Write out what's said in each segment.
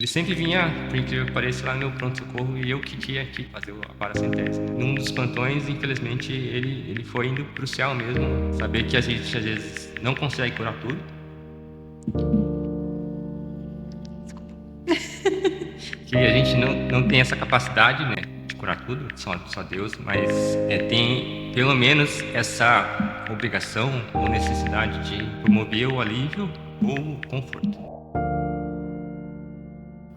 Ele sempre vinha, por incrível que pareça, lá no meu pronto-socorro e eu que tinha que fazer a paracentese. Num dos plantões, infelizmente, ele foi indo pro céu mesmo. Saber que a gente, às vezes, não consegue curar tudo. Que a gente não tem essa capacidade, né, de curar tudo, só Deus, mas tem pelo menos essa obrigação ou necessidade de promover o alívio ou o conforto.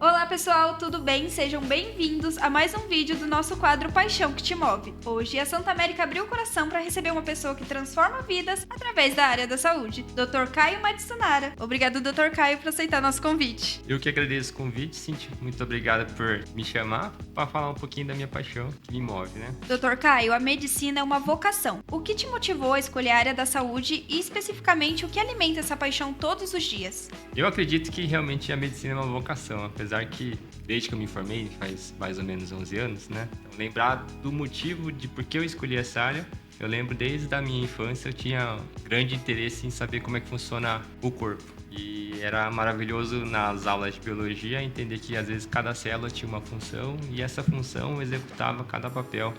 Olá pessoal, tudo bem? Sejam bem-vindos a mais um vídeo do nosso quadro Paixão que te move. Hoje a Santa América abriu o coração para receber uma pessoa que transforma vidas através da área da saúde, Dr. Caio Matsunara. Obrigado, Dr. Caio, por aceitar nosso convite. Eu que agradeço o convite, Cintia. Muito obrigado por me chamar para falar um pouquinho da minha paixão que me move, né? Dr. Caio, a medicina é uma vocação. O que te motivou a escolher a área da saúde e especificamente o que alimenta essa paixão todos os dias? Eu acredito que realmente a medicina é uma vocação, apesar que desde que eu me formei, faz mais ou menos 11 anos, né? Então, lembrar do motivo de por que eu escolhi essa área, eu lembro desde a minha infância, eu tinha grande interesse em saber como é que funciona o corpo. E era maravilhoso nas aulas de biologia entender que às vezes cada célula tinha uma função e essa função executava cada papel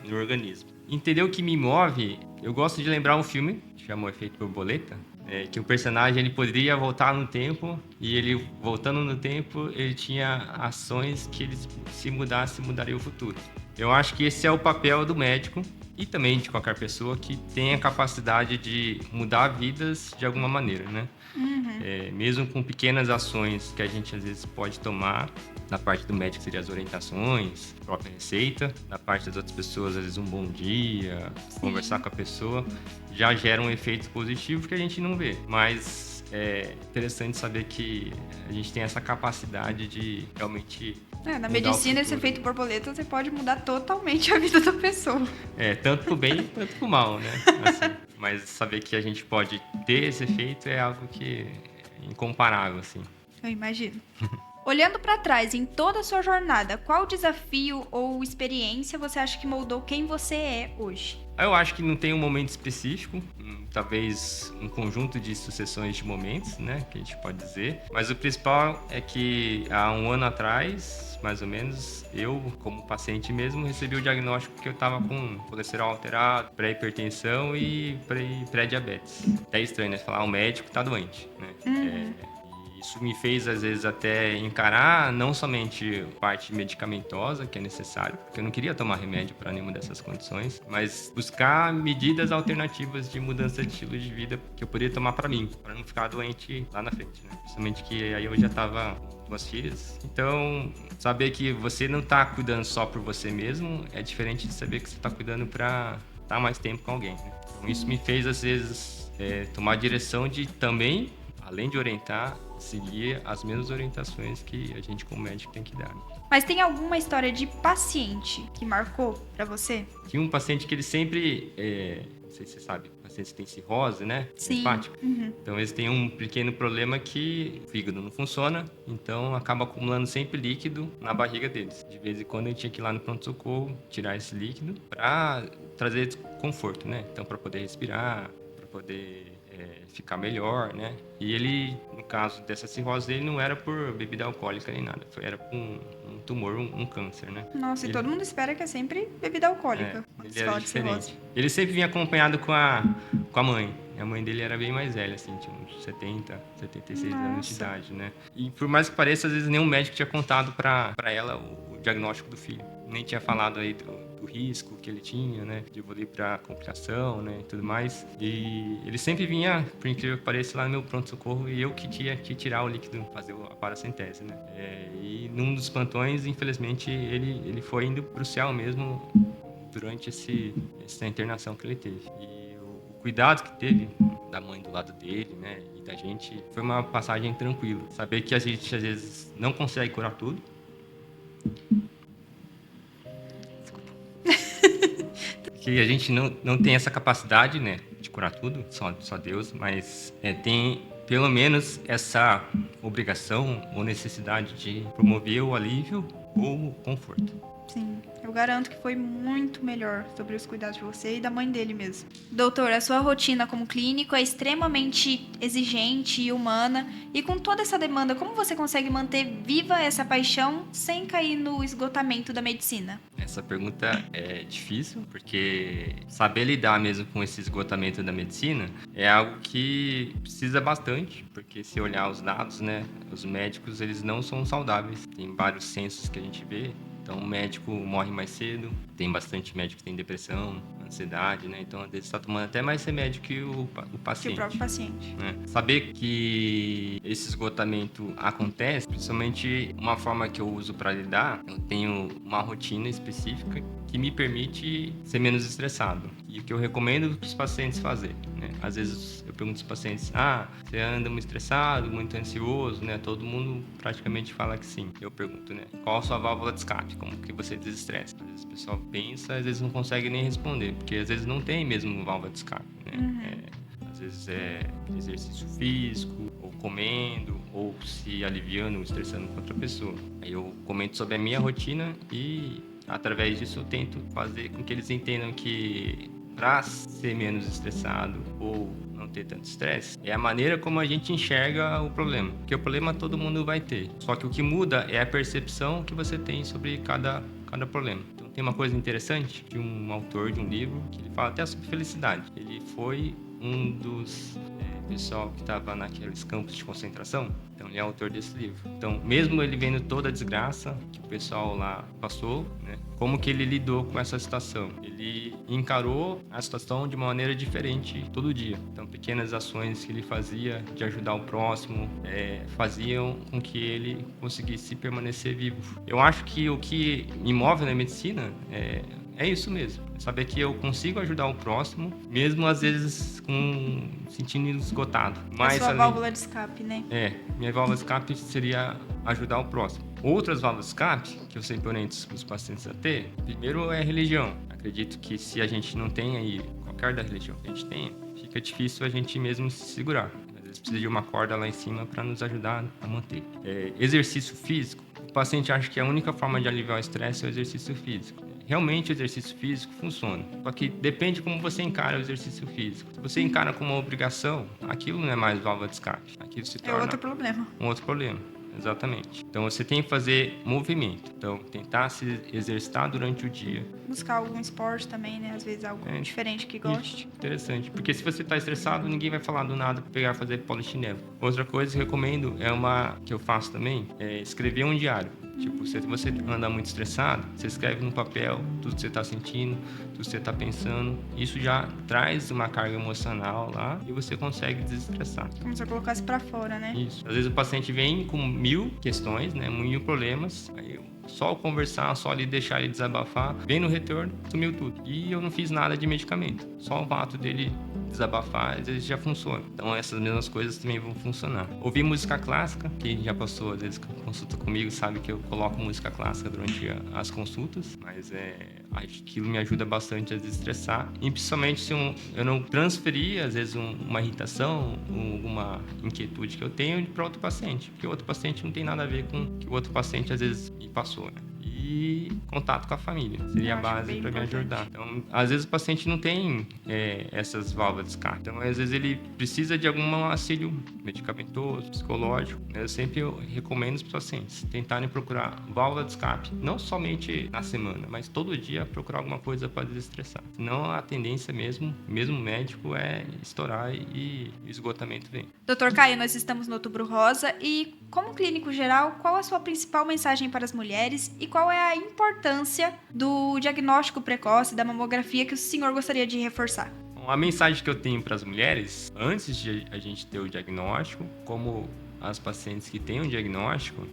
no organismo. Entender o que me move, eu gosto de lembrar um filme, que chama O Efeito Borboleta, que o personagem ele poderia voltar no tempo e ele voltando no tempo ele tinha ações que ele se mudasse mudaria o futuro. Eu acho que esse é o papel do médico e também de qualquer pessoa que tem a capacidade de mudar vidas de alguma maneira, né? Mesmo com pequenas ações que a gente às vezes pode tomar. Na parte do médico seria as orientações, a própria receita. Na parte das outras pessoas, às vezes um bom dia, conversar com a pessoa, já gera um efeito positivo que a gente não vê. Mas é interessante saber que a gente tem essa capacidade de realmente Na medicina, esse efeito borboleta, você pode mudar totalmente a vida da pessoa. Tanto pro bem quanto pro mal, né? Assim, mas saber que a gente pode ter esse efeito é algo que é incomparável, assim. Eu imagino. Olhando para trás em toda a sua jornada, qual desafio ou experiência você acha que moldou quem você é hoje? Eu acho que não tem um momento específico, talvez um conjunto de sucessões de momentos, né, que a gente pode dizer. Mas o principal é que há um ano atrás, mais ou menos, eu, como paciente mesmo, recebi o diagnóstico que eu estava com colesterol alterado, pré-hipertensão e pré-diabetes. É estranho, né, falar o médico está doente, né? Isso me fez, às vezes, até encarar não somente a parte medicamentosa, que é necessário, porque eu não queria tomar remédio para nenhuma dessas condições, mas buscar medidas alternativas de mudança de estilo de vida que eu poderia tomar para mim, para não ficar doente lá na frente, né? Principalmente que aí eu já estava com 2 filhas. Então, saber que você não está cuidando só por você mesmo é diferente de saber que você está cuidando para estar mais tempo com alguém, né? Então, isso me fez, às vezes, tomar a direção de também, além de orientar, seguir as mesmas orientações que a gente como médico tem que dar. Mas tem alguma história de paciente que marcou pra você? Tinha um paciente que ele sempre, não sei se você sabe, pacientes que têm cirrose, né? Sim. Hepática. Então eles têm um pequeno problema que o fígado não funciona, então acaba acumulando sempre líquido na barriga deles. De vez em quando a gente tinha que ir lá no pronto-socorro, tirar esse líquido para trazer conforto, né? Então para poder respirar, para poder ficar melhor, né? E ele, no caso dessa cirrose dele, não era por bebida alcoólica nem nada, era por um tumor, um câncer, né? Nossa, e todo mundo espera que é sempre bebida alcoólica. Ele era diferente. Ele sempre vinha acompanhado com a mãe. A mãe dele era bem mais velha, assim, tinha uns 70, 76 anos de idade, né? E por mais que pareça, às vezes nenhum médico tinha contado pra ela o diagnóstico do filho. Nem tinha falado aí do risco que ele tinha, né? De evoluir pra complicação, né? E tudo mais. E ele sempre vinha, por incrível que pareça, lá no meu pronto-socorro e eu que tinha que tirar o líquido, fazer a paracentese, né? E num dos plantões, infelizmente, ele foi indo pro céu mesmo durante essa internação que ele teve. E o cuidado que teve da mãe do lado dele, né? E da gente, foi uma passagem tranquila. Saber que a gente, às vezes, não consegue curar tudo. Que a gente não tem essa capacidade, né, de curar tudo, só Deus, mas tem pelo menos essa obrigação ou necessidade de promover o alívio ou o conforto. Sim, eu garanto que foi muito melhor sobre os cuidados de você e da mãe dele mesmo. Doutor, a sua rotina como clínico é extremamente exigente e humana, e com toda essa demanda, como você consegue manter viva essa paixão sem cair no esgotamento da medicina? Essa pergunta é difícil, porque saber lidar mesmo com esse esgotamento da medicina é algo que precisa bastante, porque se olhar os dados, né, os médicos, eles não são saudáveis. Tem vários censos que a gente vê. Então, o médico morre mais cedo, tem bastante médico que tem depressão, ansiedade, né? Então, às vezes, está tomando até mais remédio que o Que o paciente. próprio paciente. Né? Saber que esse esgotamento acontece, principalmente uma forma que eu uso para lidar, eu tenho uma rotina específica que me permite ser menos estressado. E o que eu recomendo para os pacientes fazer, né? Às vezes eu pergunto aos pacientes, você anda muito estressado, muito ansioso, né? Todo mundo praticamente fala que sim. Eu pergunto, né? Qual a sua válvula de escape? Como que você desestressa? Às vezes o pessoal pensa, às vezes não consegue nem responder, porque às vezes não tem mesmo válvula de escape, né? Às vezes é exercício físico, ou comendo, ou se aliviando, estressando com outra pessoa. Aí eu comento sobre a minha rotina e, através disso, eu tento fazer com que eles entendam que, para ser menos estressado ou não ter tanto estresse, é a maneira como a gente enxerga o problema. Porque o problema todo mundo vai ter. Só que o que muda é a percepção que você tem sobre cada problema. Então, tem uma coisa interessante de um autor de um livro que ele fala até sobre felicidade. Ele foi um dos pessoal que estava naqueles campos de concentração. Então, ele é autor desse livro. Então, mesmo ele vendo toda a desgraça que o pessoal lá passou, né, como que ele lidou com essa situação? Ele encarou a situação de uma maneira diferente todo dia. Então, pequenas ações que ele fazia de ajudar o próximo faziam com que ele conseguisse permanecer vivo. Eu acho que o que me move na medicina é isso mesmo. É saber que eu consigo ajudar o próximo, mesmo às vezes sentindo esgotado. Mas, a sua válvula de escape, né? Minha válvula de escape seria ajudar o próximo. Outras válvulas de escape que eu sempre oriento os pacientes a ter, primeiro é a religião. Acredito que se a gente não tem aí qualquer da religião que a gente tenha, fica difícil a gente mesmo se segurar. Às vezes precisa de uma corda lá em cima para nos ajudar a manter. Exercício físico. O paciente acha que a única forma de aliviar o estresse é o exercício físico. Realmente o exercício físico funciona, só que depende de como você encara o exercício físico. Se você encara como uma obrigação, aquilo não é mais válvula de escape, aquilo se torna outro problema. um outro problema. Exatamente. Então você tem que fazer movimento. Então tentar se exercitar durante o dia. Buscar algum esporte também, né? Às vezes algo diferente que goste. Isso, interessante. Porque se você está estressado, ninguém vai falar do nada para pegar e fazer polichinelo. Outra coisa que eu recomendo que eu faço também, é escrever um diário. Tipo, se você anda muito estressado, você escreve no papel tudo que você está sentindo, tudo que você está pensando. Isso já traz uma carga emocional lá e você consegue desestressar. Como se eu colocasse pra fora, né? Isso. Às vezes o paciente vem com 1000 questões, né? 1000 problemas. Aí só conversar, só ali deixar ele desabafar, vem no retorno, sumiu tudo. E eu não fiz nada de medicamento. Só o fato dele desabafar, às vezes já funciona. Então essas mesmas coisas também vão funcionar. Ouvir música clássica, quem já passou às vezes consulta comigo sabe que eu coloco música clássica durante as consultas, mas aquilo me ajuda bastante a desestressar. E principalmente se eu não transferir, às vezes, uma irritação, alguma inquietude que eu tenho para outro paciente, porque o outro paciente não tem nada a ver com o que o outro paciente às vezes me passou, né? E contato com a família seria a base para me ajudar. Então, às vezes o paciente não tem essas válvulas de escape. Então, às vezes ele precisa de algum auxílio medicamentoso, psicológico. Eu sempre recomendo os pacientes tentarem procurar válvula de escape, não somente na semana, mas todo dia procurar alguma coisa para desestressar. Senão a tendência mesmo médico, é estourar e o esgotamento vem. Dr. Caio, nós estamos no Outubro Rosa e, como clínico geral, qual a sua principal mensagem para as mulheres e qual é a importância do diagnóstico precoce da mamografia que o senhor gostaria de reforçar? Bom, a mensagem que eu tenho para as mulheres, antes de a gente ter o diagnóstico, como as pacientes que têm o diagnóstico,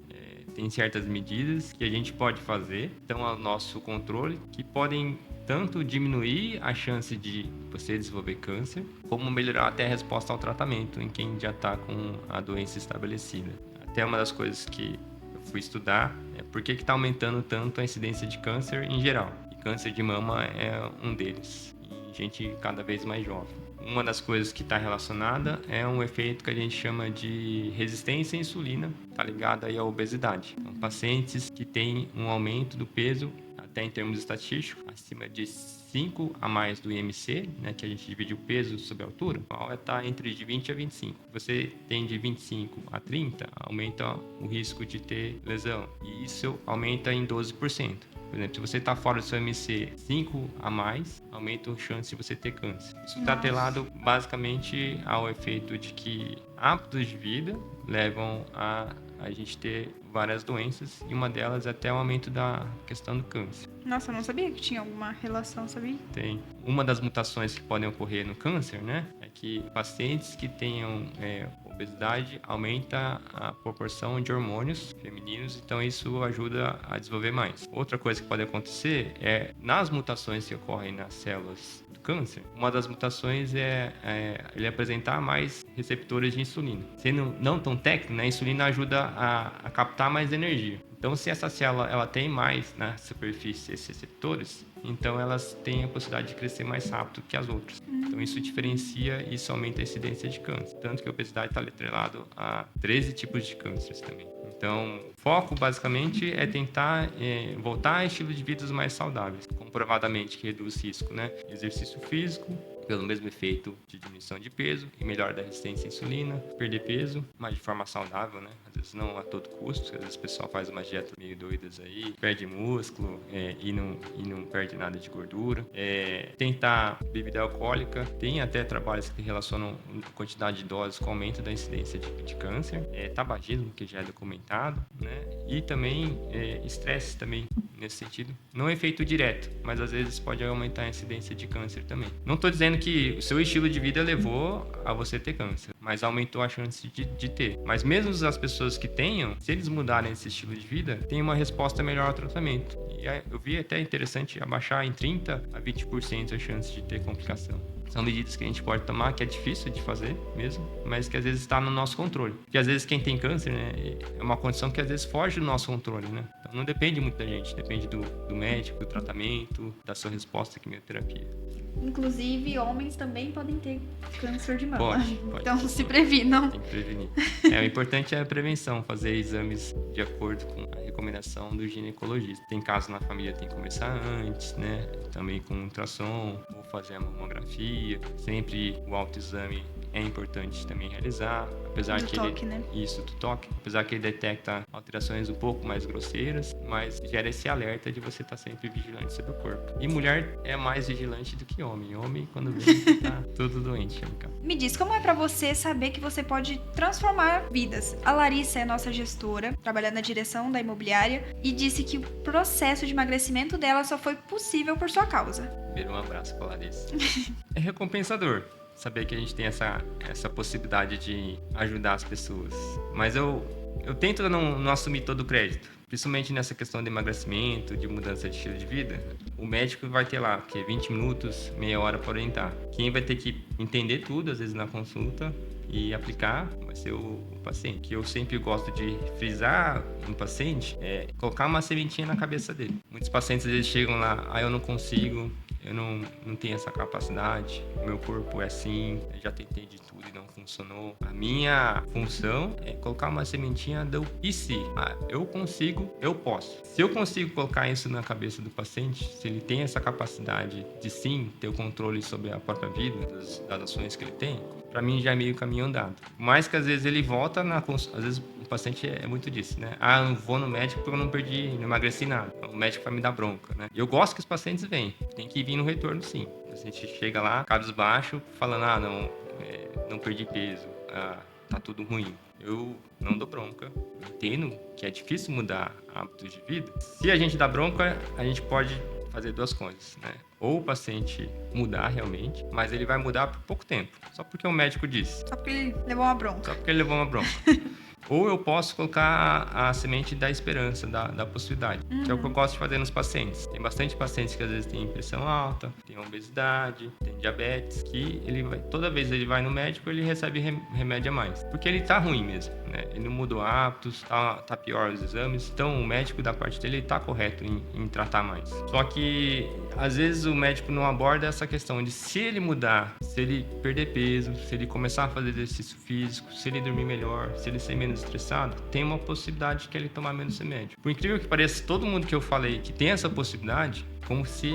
tem certas medidas que a gente pode fazer, então ao nosso controle, que podem tanto diminuir a chance de você desenvolver câncer, como melhorar até a resposta ao tratamento em quem já está com a doença estabelecida. Até uma das coisas que eu fui estudar é por que está aumentando tanto a incidência de câncer em geral. E câncer de mama é um deles, em gente cada vez mais jovem. Uma das coisas que está relacionada é um efeito que a gente chama de resistência à insulina, está ligado aí à obesidade. Então, pacientes que têm um aumento do peso, até em termos estatísticos, acima de 5 a mais do IMC, né, que a gente divide o peso sobre a altura, vai estar entre de 20 a 25. Você tem de 25 a 30, aumenta o risco de ter lesão. E isso aumenta em 12%. Por exemplo, se você está fora do seu MC 5 a mais, aumenta a chance de você ter câncer. Isso está atrelado basicamente ao efeito de que hábitos de vida levam a gente ter várias doenças, e uma delas é até o aumento da questão do câncer. Nossa, eu não sabia que tinha alguma relação, sabia? Tem. Uma das mutações que podem ocorrer no câncer, né, é que pacientes que tenham obesidade aumenta a proporção de hormônios femininos, então isso ajuda a desenvolver mais. Outra coisa que pode acontecer é nas mutações que ocorrem nas células do câncer, uma das mutações é ele apresentar mais receptores de insulina. Sendo não tão técnico, né, a insulina ajuda a captar mais energia. Então, se essa célula ela tem mais na superfície esses receptores, então elas têm a possibilidade de crescer mais rápido que as outras. Então, isso diferencia e isso aumenta a incidência de câncer. Tanto que a obesidade está atrelado a 13 tipos de cânceres também. Então, o foco basicamente é tentar voltar a estilos de vida mais saudáveis, comprovadamente que reduz risco, né? Exercício físico, pelo mesmo efeito de diminuição de peso e melhora da resistência à insulina, perder peso, mas de forma saudável, né? Às vezes não a todo custo, às vezes o pessoal faz uma dieta meio doidas aí, perde músculo e não perde nada de gordura. Tentar bebida alcoólica, tem até trabalhos que relacionam a quantidade de doses com o aumento da incidência de câncer, tabagismo, que já é documentado, né? E também estresse também, nesse sentido. Não é efeito direto, mas às vezes pode aumentar a incidência de câncer também. Não estou dizendo que o seu estilo de vida levou a você ter câncer, mas aumentou a chance de ter. Mas mesmo as pessoas que tenham, se eles mudarem esse estilo de vida, tem uma resposta melhor ao tratamento. E eu vi até interessante abaixar em 30% a 20% a chance de ter complicação. São medidas que a gente pode tomar, que é difícil de fazer mesmo, mas que às vezes está no nosso controle. Porque às vezes quem tem câncer, né, é uma condição que às vezes foge do nosso controle, né? Então não depende muito da gente, depende do médico, do tratamento, da sua resposta à quimioterapia. Inclusive, homens também podem ter câncer de mama. Pode. Então se previnam. Tem que prevenir. O importante é a prevenção, fazer exames de acordo com a recomendação do ginecologista. Tem casos na família, tem que começar antes, né? Também com ultrassom, ou fazer a mamografia. Sempre o autoexame é importante também realizar, apesar do que toque, ele, né? Isso, do toque, apesar que ele detecta alterações um pouco mais grosseiras, mas gera esse alerta de você estar sempre vigilante sobre o corpo. E mulher é mais vigilante do que homem. Homem, quando vê, tá tudo doente. Me diz, como é pra você saber que você pode transformar vidas? A Larissa é nossa gestora, trabalha na direção da imobiliária, e disse que o processo de emagrecimento dela só foi possível por sua causa. Primeiro, um abraço pra Larissa. É recompensador saber que a gente tem essa possibilidade de ajudar as pessoas. Mas eu tento não assumir todo o crédito. Principalmente nessa questão de emagrecimento, de mudança de estilo de vida. O médico vai ter lá, 20 minutos, meia hora para orientar. Quem vai ter que entender tudo, às vezes na consulta, e aplicar vai ser o paciente. Que eu sempre gosto de frisar no paciente é colocar uma sementinha na cabeça dele. Muitos pacientes às vezes chegam lá, eu não consigo, eu não tenho essa capacidade, meu corpo é assim, eu já tentei de tudo e não funcionou. A minha função é colocar uma sementinha do e se? Eu consigo, eu posso. Se eu consigo colocar isso na cabeça do paciente, se ele tem essa capacidade de sim ter o controle sobre a própria vida, das ações que ele tem, para mim já é meio caminho andado. Mais que às vezes ele volta às vezes o paciente é muito disso, né? Eu não vou no médico porque eu não emagreci nada. O médico vai me dar bronca, né? Eu gosto que os pacientes venham. Tem que vir no retorno, sim. O paciente chega lá, cabisbaixo, falando, não perdi peso, tá tudo ruim. Eu não dou bronca. Eu entendo que é difícil mudar hábitos de vida. Se a gente dá bronca, a gente pode fazer duas coisas, né? Ou o paciente mudar realmente, mas ele vai mudar por pouco tempo, só porque o médico disse. Só porque ele levou uma bronca. Só porque ele levou uma bronca. Ou eu posso colocar a semente da esperança, da possibilidade, que é o que eu gosto de fazer nos pacientes. Tem bastante pacientes que às vezes têm pressão alta, tem obesidade, tem diabetes, que toda vez ele vai no médico, ele recebe remédio a mais. Porque ele tá ruim mesmo, né? Ele não mudou hábitos, tá pior os exames. Então o médico da parte dele tá correto em tratar mais. Só que às vezes o médico não aborda essa questão de se ele mudar, se ele perder peso, se ele começar a fazer exercício físico, se ele dormir melhor, se ele ser menos menos estressado, tem uma possibilidade que ele tomar menos remédio. Por incrível que pareça, todo mundo que eu falei que tem essa possibilidade, como se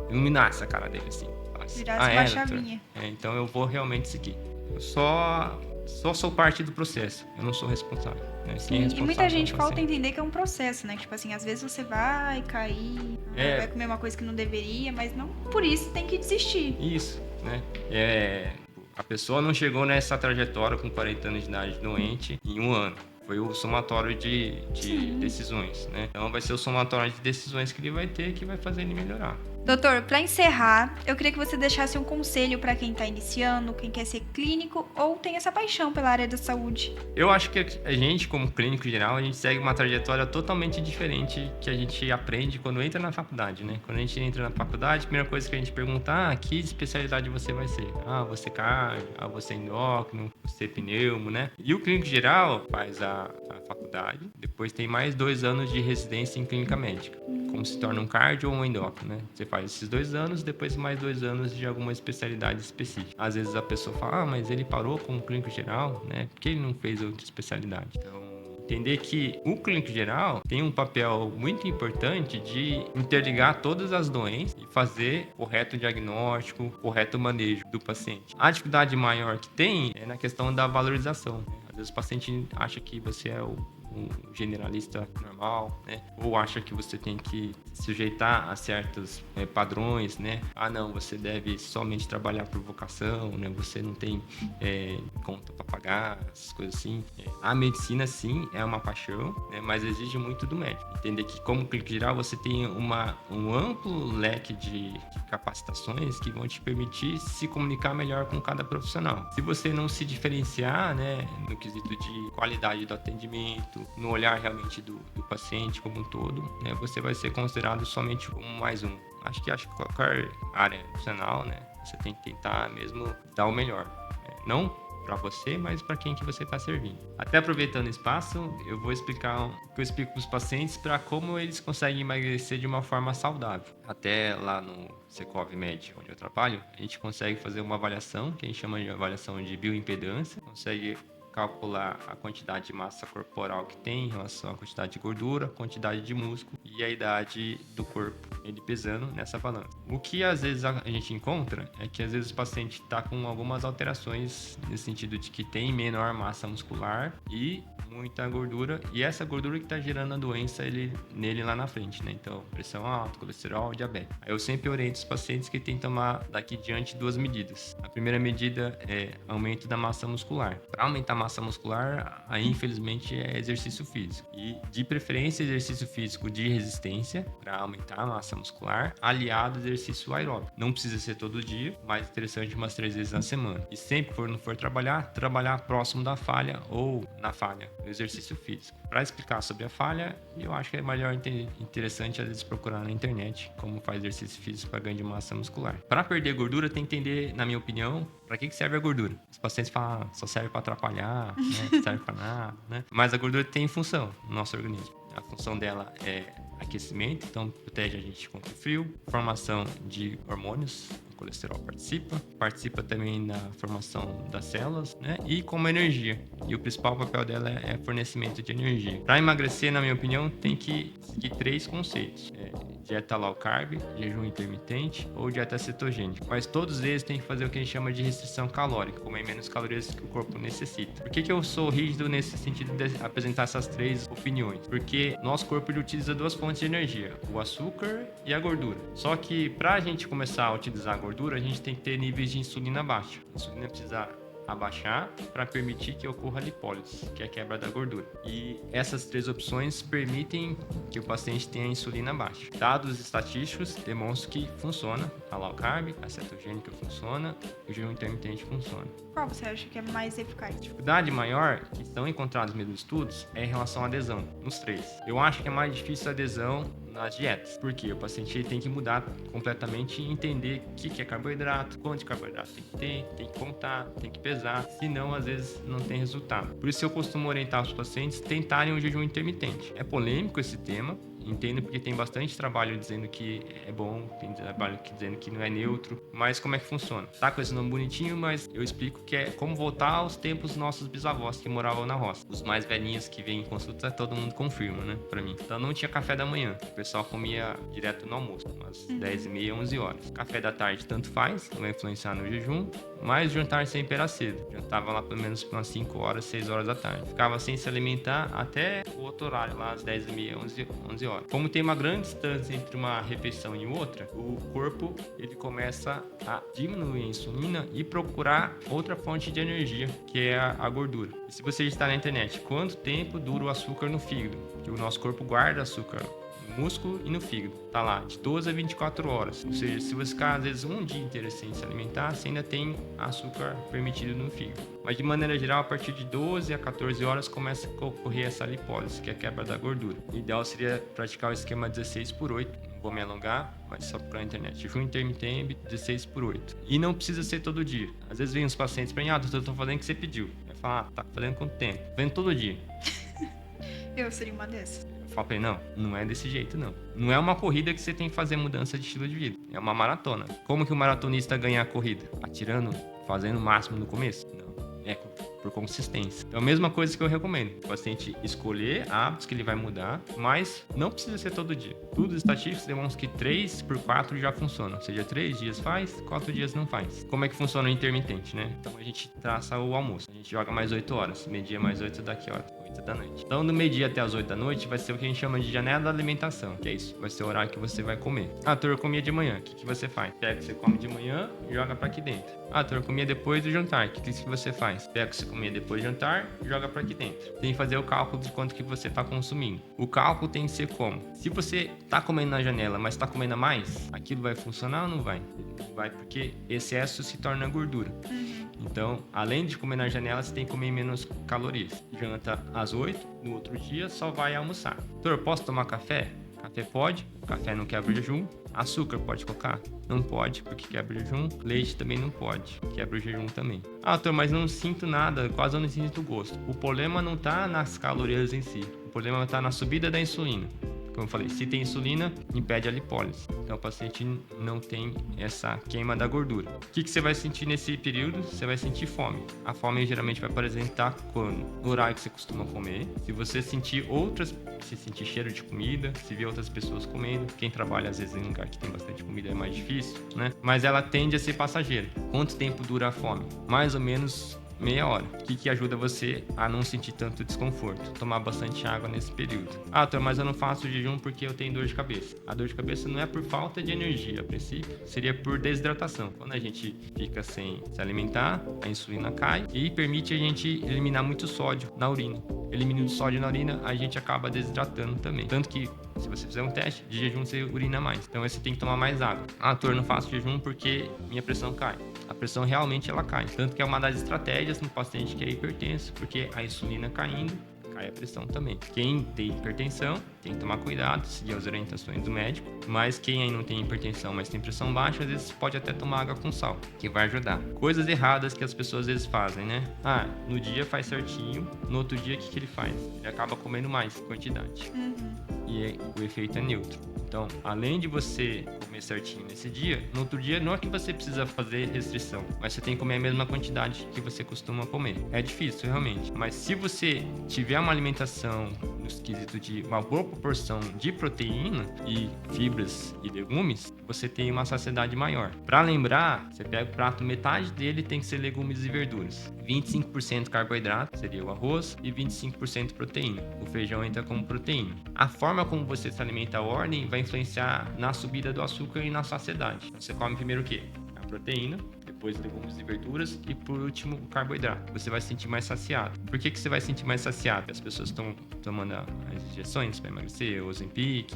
iluminasse a cara dele assim. Virasse uma chavinha. Então eu vou realmente seguir. Eu só sou parte do processo, eu não sou responsável. Né? Sim, e muita gente falta entender que é um processo, né? Tipo assim, às vezes você vai cair, vai comer uma coisa que não deveria, mas não por isso tem que desistir. Isso, né? A pessoa não chegou nessa trajetória com 40 anos de idade doente em um ano. Foi o somatório de decisões, né? Então vai ser o somatório de decisões que ele vai ter que vai fazer ele melhorar. Doutor, para encerrar, eu queria que você deixasse um conselho para quem está iniciando, quem quer ser clínico ou tem essa paixão pela área da saúde. Eu acho que a gente, como clínico geral, a gente segue uma trajetória totalmente diferente que a gente aprende quando entra na faculdade, né? Quando a gente entra na faculdade, a primeira coisa que a gente pergunta, que especialidade você vai ser? Você cardio, você endócrino, você pneumo, né? E o clínico geral faz a faculdade, depois tem mais 2 anos de residência em clínica médica, como se torna um cardio ou um endócrino, né? Você faz esses 2 anos, depois mais 2 anos de alguma especialidade específica. Às vezes a pessoa fala, mas ele parou como clínico geral, né? Por que ele não fez outra especialidade? Então, entender que o clínico geral tem um papel muito importante de interligar todas as doenças e fazer correto diagnóstico, correto manejo do paciente. A dificuldade maior que tem é na questão da valorização. Às vezes o paciente acha que você é um generalista normal, né? Ou acha que você tem que se sujeitar a certos padrões, né? Não, você deve somente trabalhar por vocação, né? Você não tem conta para pagar, essas coisas assim. A medicina, sim, é uma paixão, né? Mas exige muito do médico. Entender que, como clínico geral, você tem um amplo leque de capacitações que vão te permitir se comunicar melhor com cada profissional. Se você não se diferenciar, né, no quesito de qualidade do atendimento, no olhar realmente do paciente como um todo, né, você vai ser considerado somente como mais um. Acho que qualquer área profissional, né, você tem que tentar mesmo dar o melhor. Não para você, mas para quem que você está servindo. Até aproveitando o espaço, eu vou explicar o que eu explico para os pacientes para como eles conseguem emagrecer de uma forma saudável. Até lá no Secov Med, onde eu trabalho, a gente consegue fazer uma avaliação, que a gente chama de avaliação de bioimpedância, consegue calcular a quantidade de massa corporal que tem em relação à quantidade de gordura, quantidade de músculo e a idade do corpo, ele pesando nessa balança. O que às vezes a gente encontra é que às vezes o paciente está com algumas alterações nesse sentido de que tem menor massa muscular e muita gordura, e essa gordura que está gerando a doença nele lá na frente, né? Então, pressão alta, colesterol, diabetes. Aí eu sempre oriento os pacientes que tem que tomar daqui diante 2 medidas. A primeira medida é aumento da massa muscular. Para aumentar a massa muscular, aí infelizmente é exercício físico. E de preferência exercício físico de resistência para aumentar a massa muscular, aliado ao exercício aeróbico. Não precisa ser todo dia, mais interessante umas 3 vezes na semana. E sempre quando for trabalhar próximo da falha ou na falha do exercício físico. Para explicar sobre a falha, eu acho que é melhor interessante às vezes procurar na internet como faz exercício físico para ganho de massa muscular. Para perder gordura, tem que entender, na minha opinião, para que serve a gordura. Os pacientes falam, só serve para atrapalhar, né? Não serve para nada, né? Mas a gordura tem função no nosso organismo. A função dela é aquecimento, então protege a gente contra o frio, formação de hormônios, o colesterol participa também na formação das células, né? E como energia. E o principal papel dela é fornecimento de energia. Para emagrecer, na minha opinião, tem que seguir 3 conceitos. Dieta low carb, jejum intermitente ou dieta cetogênica. Mas todos eles têm que fazer o que a gente chama de restrição calórica, comer menos calorias que o corpo necessita. Por que eu sou rígido nesse sentido de apresentar essas 3 opiniões? Porque nosso corpo ele utiliza 2 fontes de energia, o açúcar e a gordura. Só que para a gente começar a utilizar a gordura, a gente tem que ter níveis de insulina baixos. A insulina precisa abaixar para permitir que ocorra a lipólise, que é a quebra da gordura. E essas 3 opções permitem que o paciente tenha insulina baixa. Dados estatísticos demonstram que funciona. A low carb, a cetogênica funciona, o jejum intermitente funciona. Qual você acha que é mais eficaz? A dificuldade maior que estão encontrados nos estudos é em relação à adesão, nos 3. Eu acho que é mais difícil a adesão nas dietas, porque o paciente tem que mudar completamente e entender o que é carboidrato, quanto de carboidrato tem que contar, tem que pesar, senão às vezes não tem resultado. Por isso eu costumo orientar os pacientes a tentarem um jejum intermitente. É polêmico esse tema, entendo porque tem bastante trabalho dizendo que é bom, tem trabalho dizendo que não é neutro, mas como é que funciona? Tá com esse nome bonitinho, mas eu explico que é como voltar aos tempos dos nossos bisavós que moravam na roça. Os mais velhinhos que vêm em consulta, todo mundo confirma, né, pra mim. Então não tinha café da manhã, o pessoal comia direto no almoço, umas 10h30, 11 horas. Café da tarde tanto faz, não vai influenciar no jejum, mas jantar sempre era cedo. Jantava lá pelo menos umas 5 horas, 6 horas da tarde. Ficava sem se alimentar até o outro horário, lá às 10h30, 11 horas. Como tem uma grande distância entre uma refeição e outra, o corpo ele começa a diminuir a insulina e procurar outra fonte de energia, que é a gordura. E se você está na internet, quanto tempo dura o açúcar no fígado? Que o nosso corpo guarda açúcar no músculo e no fígado. Tá lá, de 12 a 24 horas. Ou seja, se você ficar às vezes um dia inteiro sem se alimentar, você ainda tem açúcar permitido no fígado. Mas de maneira geral, a partir de 12 a 14 horas começa a ocorrer essa lipólise, que é a quebra da gordura. O ideal seria praticar o esquema 16/8. Não vou me alongar, mas só pela internet. Jejum intermitente 16/8. E não precisa ser todo dia. Às vezes vem uns pacientes para mim, doutor, eu tô fazendo o que você pediu. Vai falar, tá fazendo quanto tempo? Vendo todo dia. Eu seria uma dessas. Eu falei, não é desse jeito, não. Não é uma corrida que você tem que fazer mudança de estilo de vida. É uma maratona. Como que o maratonista ganha a corrida? Atirando, fazendo o máximo no começo? Não. É por consistência. Então, a mesma coisa que eu recomendo. O paciente escolher hábitos que ele vai mudar, mas não precisa ser todo dia. Tudo estatísticos demonstram que 3/4 já funciona. Ou seja, 3 dias faz, 4 dias não faz. Como é que funciona o intermitente, né? Então, a gente traça o almoço. A gente joga mais 8 horas. Meio-dia mais 8 daqui a hora. 8 da noite. Então, do meio-dia até as 8 da noite vai ser o que a gente chama de janela da alimentação, que é isso, vai ser o horário que você vai comer. Doutor, eu comia de manhã, o que você faz? Pega o que você come de manhã e joga pra aqui dentro. Doutor, eu comia depois do jantar, o que você faz? Pega o que você comia depois do jantar e joga pra aqui dentro. Tem que fazer o cálculo de quanto que você tá consumindo. O cálculo tem que ser como? Se você tá comendo na janela, mas tá comendo a mais, aquilo vai funcionar ou não vai? Não vai, porque excesso se torna gordura. Então, além de comer na janela, você tem que comer menos calorias. Janta às 8, no outro dia só vai almoçar. Doutor, posso tomar café? Café pode, café não quebra o jejum. Açúcar pode colocar? Não pode, porque quebra o jejum. Leite também não pode, quebra o jejum também. Doutor, mas não sinto nada, quase eu não sinto gosto. O problema não tá nas calorias em si, o problema tá na subida da insulina. Como eu falei, se tem insulina, impede a lipólise. Então, o paciente não tem essa queima da gordura. O que você vai sentir nesse período? Você vai sentir fome. A fome geralmente vai apresentar quando? No horário que você costuma comer. Se você sentir se sentir cheiro de comida, se ver outras pessoas comendo. Quem trabalha, às vezes, em um lugar que tem bastante comida é mais difícil, né? Mas ela tende a ser passageira. Quanto tempo dura a fome? Mais ou menos meia hora. O que ajuda você a não sentir tanto desconforto? Tomar bastante água nesse período. Doutor, mas eu não faço jejum porque eu tenho dor de cabeça. A dor de cabeça não é por falta de energia, a princípio, seria por desidratação. Quando a gente fica sem se alimentar, a insulina cai e permite a gente eliminar muito sódio na urina. Eliminando sódio na urina, a gente acaba desidratando também. Tanto que, se você fizer um teste, de jejum você urina mais. Então, você tem que tomar mais água. Doutor, não faço jejum porque minha pressão cai. A pressão realmente ela cai. Tanto que é uma das estratégias no paciente que é hipertenso, porque a insulina caindo, cai a pressão também. Quem tem hipertensão tem que tomar cuidado, seguir as orientações do médico, mas quem aí não tem hipertensão, mas tem pressão baixa, às vezes pode até tomar água com sal, que vai ajudar. Coisas erradas que as pessoas às vezes fazem, né? No dia faz certinho, no outro dia o que ele faz? Ele acaba comendo mais quantidade. E o efeito é neutro. Então, além de você comer certinho nesse dia, no outro dia não é que você precisa fazer restrição, mas você tem que comer a mesma quantidade que você costuma comer. É difícil, realmente. Mas se você tiver uma alimentação no esquisito de uma boa proporção de proteína e fibras e legumes, você tem uma saciedade maior. Para lembrar, você pega o prato, metade dele tem que ser legumes e verduras. 25% carboidrato, seria o arroz, e 25% proteína. O feijão entra como proteína. A forma como você se alimenta, a ordem, vai influenciar na subida do açúcar e na saciedade. Então, você come primeiro o quê? A proteína, depois legumes e verduras e por último o carboidrato. Você vai se sentir mais saciado. Por que você vai se sentir mais saciado? As pessoas estão tomando as injeções para emagrecer, o Ozempic,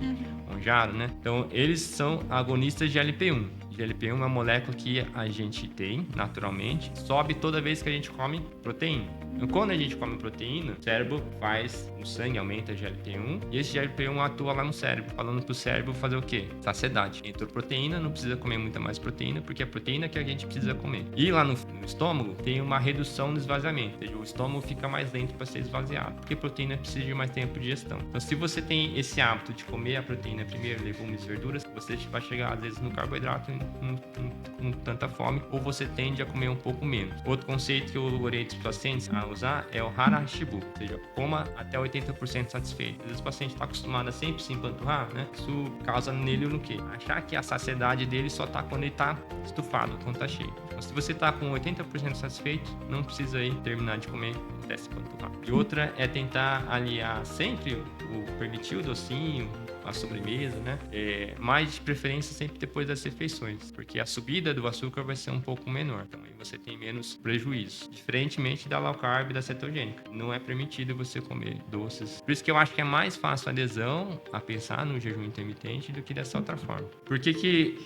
Mounjaro, né? Então eles são agonistas de GLP-1. GLP-1 é uma molécula que a gente tem naturalmente, sobe toda vez que a gente come proteína. Então, quando a gente come proteína, o cérebro faz, no sangue aumenta GLP-1 e esse GLP-1 atua lá no cérebro, falando pro cérebro fazer o quê? Saciedade. Entrou proteína, não precisa comer muita mais proteína, porque é a proteína que a gente precisa comer. E lá no estômago, tem uma redução no esvaziamento. Ou seja, o estômago fica mais lento para ser esvaziado, porque a proteína precisa de mais tempo de digestão. Então, se você tem esse hábito de comer a proteína primeiro, legumes e verduras, você vai chegar às vezes no carboidrato com tanta fome, ou você tende a comer um pouco menos. Outro conceito que eu oriento os pacientes a usar é o Harashibu, ou seja, coma até 80% satisfeito. Às vezes o paciente está acostumado a sempre se empanturrar, né? Isso causa nele o quê? Achar que a saciedade dele só está quando ele está estufado, quando está cheio. Então, se você está com 80% satisfeito, não precisa aí terminar de comer até se empanturrar. E outra é tentar aliar sempre o permitir o docinho, a sobremesa, né? Mas de preferência sempre depois das refeições, porque a subida do açúcar vai ser um pouco menor, então aí você tem menos prejuízo. Diferentemente da low carb e da cetogênica, não é permitido você comer doces. Por isso que eu acho que é mais fácil a adesão a pensar no jejum intermitente do que dessa outra forma. Porque que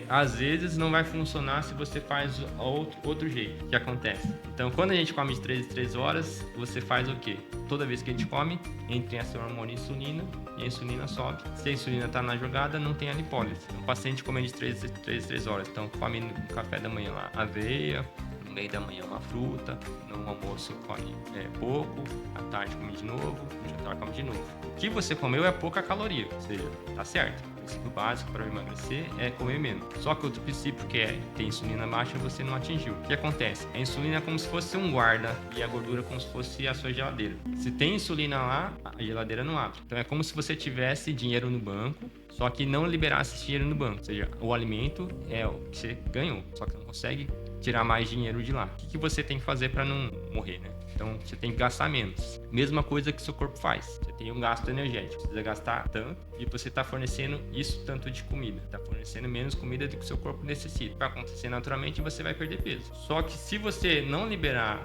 às vezes não vai funcionar se você faz outro jeito. O que acontece? Então, quando a gente come de 3 em 3 horas, você faz o quê? Toda vez que a gente come, entra esse hormônio insulina e a insulina sobe. Se a insulina está na jogada, não tem a lipólise. Então, o paciente come de 3 em 3 horas. Então, come no café da manhã lá aveia, no meio da manhã uma fruta, no almoço come pouco, à tarde come de novo, no jantar come de novo. O que você comeu é pouca caloria, ou seja, tá certo. O princípio básico para emagrecer é comer menos. Só que outro princípio que é ter insulina baixa você não atingiu. O que acontece? A insulina é como se fosse um guarda e a gordura como se fosse a sua geladeira. Se tem insulina lá, a geladeira não abre. Então é como se você tivesse dinheiro no banco, só que não liberasse esse dinheiro no banco. Ou seja, o alimento é o que você ganhou, só que não consegue tirar mais dinheiro de lá. O que você tem que fazer para não morrer, né? Então, você tem que gastar menos. Mesma coisa que seu corpo faz. Você tem um gasto energético. Precisa gastar tanto e você está fornecendo isso tanto de comida. Está fornecendo menos comida do que o seu corpo necessita. Vai acontecer naturalmente e você vai perder peso. Só que se você não liberar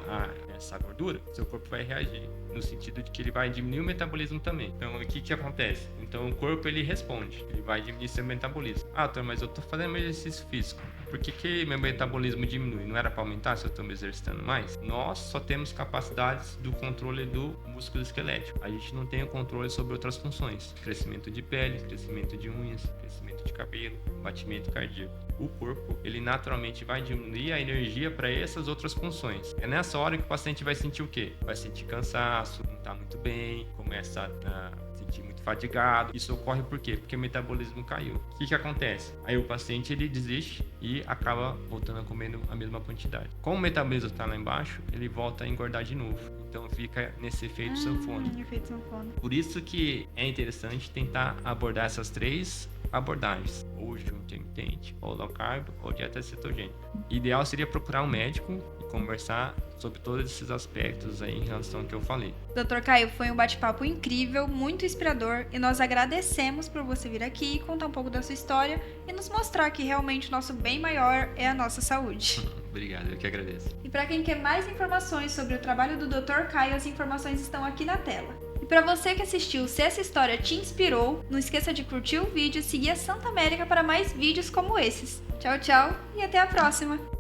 essa gordura, seu corpo vai reagir. No sentido de que ele vai diminuir o metabolismo também. Então, o que acontece? Então, o corpo, ele responde. Ele vai diminuir seu metabolismo. Ah, doutor, mas eu tô fazendo meu exercício físico. Por que meu metabolismo diminui? Não era para aumentar se eu estou me exercitando mais? Nós só temos capacidades do controle do músculo esquelético. A gente não tem o controle sobre outras funções. Crescimento de pele, crescimento de unhas, crescimento de cabelo, batimento cardíaco. O corpo, ele naturalmente vai diminuir a energia para essas outras funções. É nessa hora que o paciente vai sentir o quê? Vai sentir cansaço, não está muito bem, começa a sentir muito fadigado. Isso ocorre por quê? Porque o metabolismo caiu. O que acontece? Aí o paciente ele desiste e acaba voltando a comer a mesma quantidade. Como o metabolismo está lá embaixo, ele volta a engordar de novo. Então fica nesse efeito sanfona. Efeito sanfona. Por isso que é interessante tentar abordar essas 3 abordagens, ou jejum intermitente, ou low carb, ou dieta cetogênica. Ideal seria procurar um médico e conversar sobre todos esses aspectos aí em relação ao que eu falei. Dr. Caio, foi um bate-papo incrível, muito inspirador, e nós agradecemos por você vir aqui e contar um pouco da sua história e nos mostrar que realmente o nosso bem maior é a nossa saúde. Obrigado, eu que agradeço. E para quem quer mais informações sobre o trabalho do Dr. Caio, as informações estão aqui na tela. E para você que assistiu, se essa história te inspirou, não esqueça de curtir o vídeo e seguir a Santa América para mais vídeos como esses. Tchau, tchau e até a próxima!